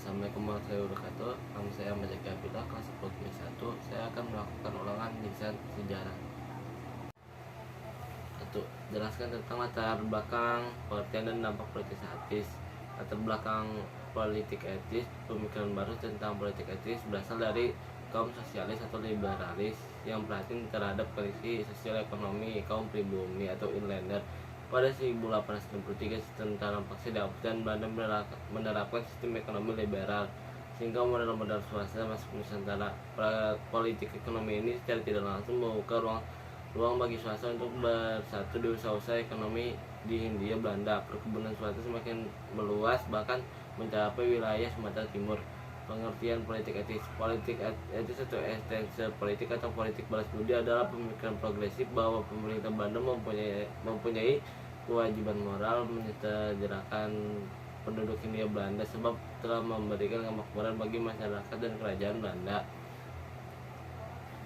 Assalamualaikum warahmatullahi wabarakatuh. Nama saya Ahmad Zaki Abdullah, kelas 10 1. Saya akan melakukan ulangan lisan sejarah. 1. Jelaskan tentang latar belakang, pengertian dan dampak politik etis. Latar belakang politik etis. Pemikiran baru tentang politik etis berasal dari kaum sosialis atau liberalis yang prihatin terhadap kondisi sosial ekonomi kaum pribumi atau inlander. Pada 1893, sistem tanam paksa dihapus dan Belanda menerapkan sistem ekonomi liberal, sehingga modal-modal swasta masuk Nusantara. Politik ekonomi ini secara tidak langsung membuka ruang bagi swasta untuk bersatu di usaha-usaha ekonomi di Hindia Belanda. Perkebunan swasta semakin meluas, bahkan mencapai wilayah Sumatera Timur. Pengertian politik etis. Politik etis atau esensi politik atau politik balas budi adalah pemikiran progresif bahwa pemerintah Belanda mempunyai kewajiban moral menyejahterakan penduduk Hindia Belanda sebab telah memberikan kemakmuran bagi masyarakat dan kerajaan Belanda.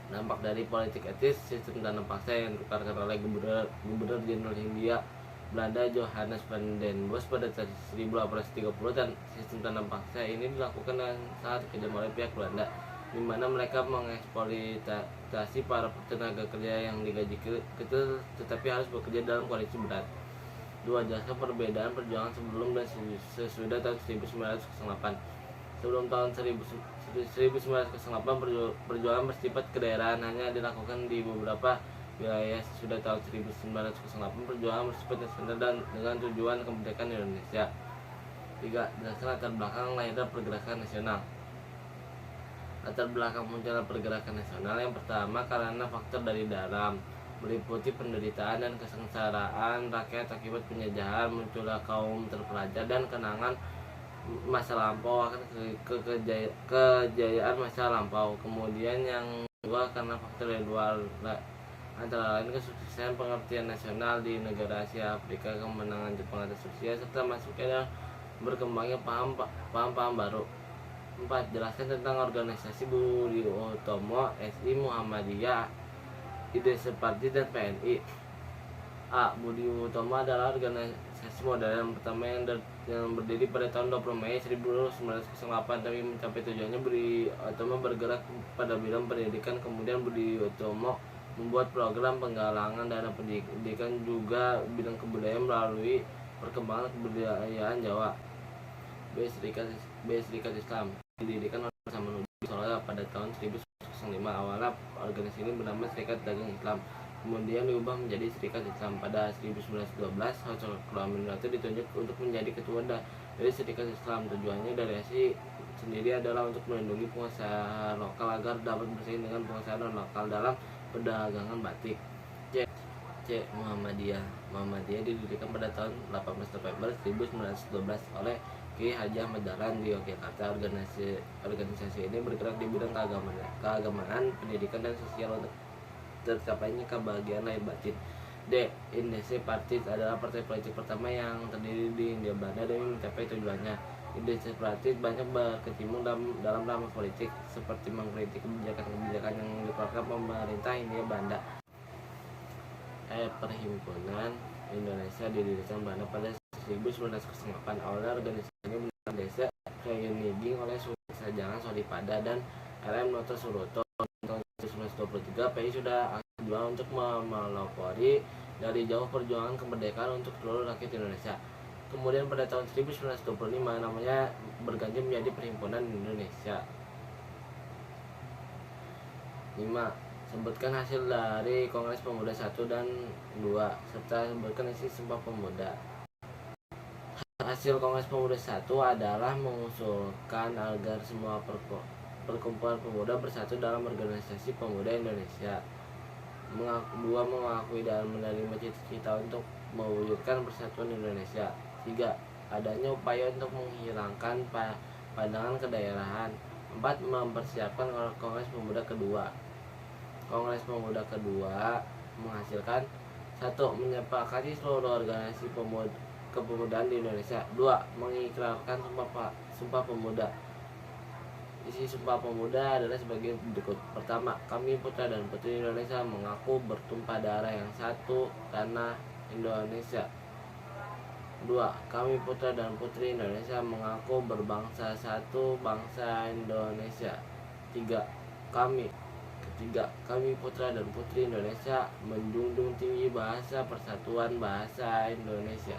Dampak dari politik etis. Sistem tanam paksa yang dikeluarkan oleh Gubernur Jenderal Hindia Belanda Johannes van den Bosch pada 1830, dan sistem tanam paksa ini dilakukan dengan sangat kejam oleh pihak Belanda, di mana mereka mengeksploitasi para tenaga kerja yang digaji kecil tetapi harus bekerja dalam kondisi berat. 2. Jelaskan perbedaan perjuangan sebelum dan sesudah tahun 1908. Sebelum tahun 1908, perjuangan bersifat kedaerahan hanya dilakukan di beberapa wilayah. Sudah tahun 1908, perjuangan bersifat nasional dan dengan tujuan kemerdekaan Indonesia. 3. Jelaskan latar belakang lahirnya pergerakan nasional. Latar belakang munculnya pergerakan nasional. Yang pertama, karena faktor dari dalam, meliputi penderitaan dan kesengsaraan rakyat akibat penjajahan, munculnya kaum terpelajar dan kenangan masa lampau akan kejayaan masa lampau. Kemudian yang kedua, karena faktor dari luar, antara lain kesuksesan pengertian nasional di negara Asia Afrika, kemenangan Jepang atas Rusia, serta masuknya dan berkembangnya paham-paham baru. 4. Jelaskan tentang organisasi Budi Utomo, SI, Muhammadiyah, IDC Parti, dan PNI. A. Budi Utomo adalah organisasi modern yang pertama yang berdiri pada tahun 20 Mei 1908. Tapi mencapai tujuannya, Budi Utomo bergerak pada bidang pendidikan. Kemudian Budi Utomo membuat program penggalangan dana pendidikan, juga bidang kebudayaan melalui perkembangan kebudayaan Jawa. B. Serikat Islam. Didirikan oleh Samanhudi Solo pada tahun 1905. Awalnya organisasi ini bernama Serikat Dagang Islam, kemudian diubah menjadi Serikat Islam. Pada 1912, Hosorul Amin-Minato ditunjuk untuk menjadi ketua dari Serikat Islam. Tujuannya dari ASI sendiri adalah untuk melindungi pengusaha lokal agar dapat bersaing dengan pengusaha non-lokal dalam perdagangan batik. C. Muhammadiyah didirikan pada tahun 18 November 1912 oleh Ki Haji Ahmad Dahlan di Yogyakarta. Organisasi ini bergerak di bidang keagamaan, pendidikan, dan sosial untuk tercapainya kebahagiaan lahir batin. D. IDC Parti adalah partai politik pertama yang terdiri di Hindia Belanda demi mencapai tujuannya. IDC Parti banyak berkecimpung dalam ranah politik, seperti mengkritik kebijakan yang dikeluarkan pemerintah Hindia Belanda. Perhimpunan Indonesia didirikan Belanda pada 1908. Awalnya organisasi ini bernama Desa Kayuniging oleh Sultan Sajangan Sodipada dan LM Noto Suroto. Tahun 1923, PI sudah berjuang untuk memelopori dari jauh perjuangan kemerdekaan untuk seluruh rakyat Indonesia. Kemudian pada tahun 1925 namanya berganti menjadi Perhimpunan Indonesia. 5. Sebutkan hasil dari Kongres Pemuda 1 dan 2 serta sebutkan isi Sumpah Pemuda. Hasil Kongres Pemuda 1 adalah mengusulkan agar semua perkumpulan pemuda bersatu dalam organisasi pemuda Indonesia. 2. Mengakui dan menerima cita-cita untuk mewujudkan persatuan Indonesia. 3. Adanya upaya untuk menghilangkan pandangan kedaerahan. 4. Mempersiapkan Kongres Pemuda kedua. Kongres Pemuda kedua menghasilkan 1. Menyepakati seluruh organisasi kepemudaan di Indonesia. 2. Mengikrarkan Sumpah Pemuda. Isi Sumpah Pemuda adalah sebagai berikut. Pertama, kami putra dan putri Indonesia mengaku bertumpah darah yang satu tanah Indonesia. 2. Kami putra dan putri Indonesia mengaku berbangsa satu bangsa Indonesia. 3. Kami putra dan putri Indonesia menjunjung tinggi bahasa persatuan bahasa Indonesia.